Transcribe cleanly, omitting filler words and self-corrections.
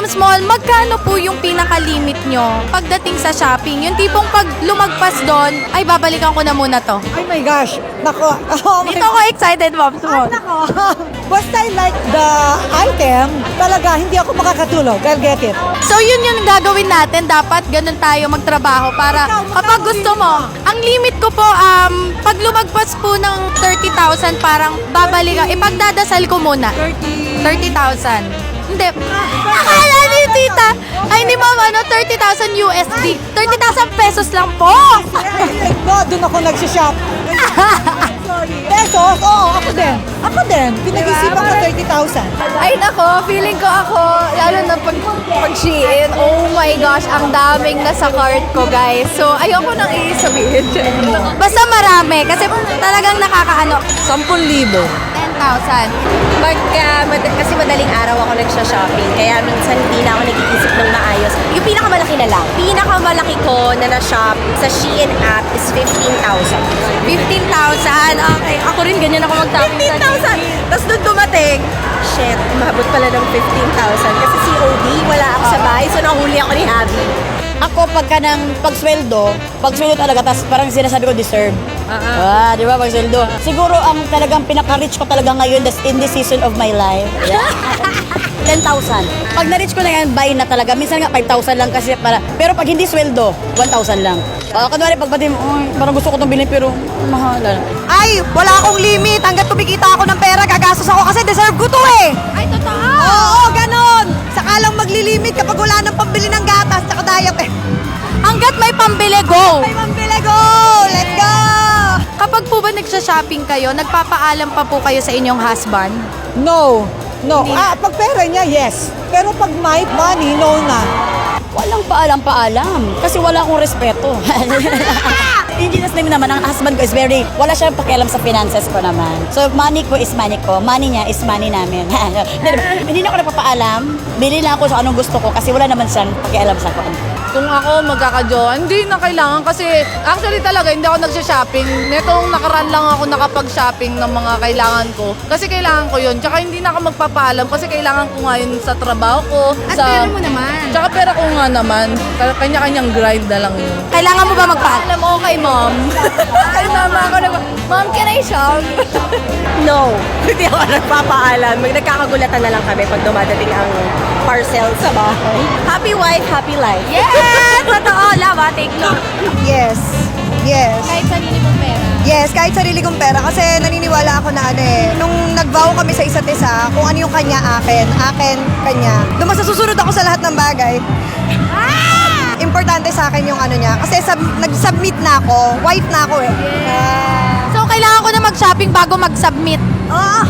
Ma'am Small, magkano po yung pinaka-limit nyo pagdating sa shopping? Yung tipong pag lumagpas doon, ay babalikan ko na muna to. Oh my gosh. Nako. Oh my Dito ako excited, Ma'am Small. Nako. Basta I like the item, talaga hindi ako makakatulog. I'll get it. So yun yung gagawin natin. Dapat ganun tayo magtrabaho para kapag gusto mo. Ang limit ko po, pag lumagpas po ng 30,000, parang babalikan. Ipagdadasal ko muna. 30,000. Hindi. Akala ni tita. Ay, hindi ma'am, 30,000 USD. 30,000 pesos lang po. No, doon ako nagsishop. Pesos? Oo, ako din. Ako din. Pinag-isipan ko 30,000. Ay nako, feeling ko ako, lalo na pag Shein, oh my gosh, ang daming nasa cart ko, guys. So, ayoko nang i-sabihin. Basta marami, kasi talagang nakakaano. 10,000. 10,000. Kasi madaling araw ako nagsha-shopping, kaya minsan hindi na ako nag-iisip ng maayos. Yung pinakamalaki na lang. Pinakamalaki ko na na-shop sa Shein app is 15,000. 15,000? Okay, ako rin ganyan ako mag-shopping sa 15,000! Tapos doon dumating, shit, umabot pala ng 15,000. Kasi COD, wala ako sa bahay, so nahuli ako ni Abby. Ako pagsweldo talaga, tapos parang sinasabi ko deserve. Di ba, pagsweldo. Siguro ang talagang pinaka-reach ko talaga ngayon, that's in this season of my life. Yeah. 10,000. Pag na-reach ko na yan, buy na talaga. Minsan nga 5,000 lang kasi pero pag hindi sweldo, 1,000 lang. Kunwari, pag pati, parang gusto ko itong bilhin pero mahal. Ay, wala akong limit. Hanggat kumikita ako ng pera, gagastos ako kasi deserve ko to eh. Ay, totoo! Oo, ganon. Saka lang maglilimit kapag wala nang pambili ng gatas tsaka diaper. Hanggat may pambili, go! Ay, pambili, go! Let's go! Kapag po ba nagsha-shopping kayo, nagpapaalam pa po kayo sa inyong husband? No. No. Pag pera niya, yes. Pero pag may money, no na. Walang paalam-paalam. Kasi wala akong respeto. Hindi na namin naman, ang husband ko is wala siyang pakialam sa finances ko naman. So, money ko is money ko. Money niya is money namin. Hindi na ako nagpapaalam. Bili lang ako sa anong gusto ko kasi wala naman siyang pakialam sa kuan. Kung ako magkakajowa, hindi na kailangan kasi actually talaga hindi ako nagsha-shopping. Netong nakaraan lang ako nakapag-shopping ng mga kailangan ko. Kasi kailangan ko yun. Tsaka hindi na ako magpapaalam kasi kailangan ko nga yun sa trabaho ko. At pera mo naman. Tsaka pera ko nga naman. Kanya-kanyang grind na lang yun. Kailangan mo ba magpaalam? Okay, mom. Ay, mama ako na, mom, can I shop? No, hindi ako nagpapaalam. Nagkakagulatan na lang kami pag dumadating ang parcel sa bahay. Happy wife, happy life. Yes! Totoo, love, take long. Yes. Yes. Kahit sarili mong pera. Yes, kahit sarili kong pera. Kasi naniniwala ako na nung nag-vow kami sa isa't isa, kung ano yung kanya, akin, kanya. Doon mas susunod ako sa lahat ng bagay. Importante sa akin yung ano niya. Kasi nag-submit na ako. Wife na ako eh. So, kailangan ko na mag-shopping bago mag-submit. Oo.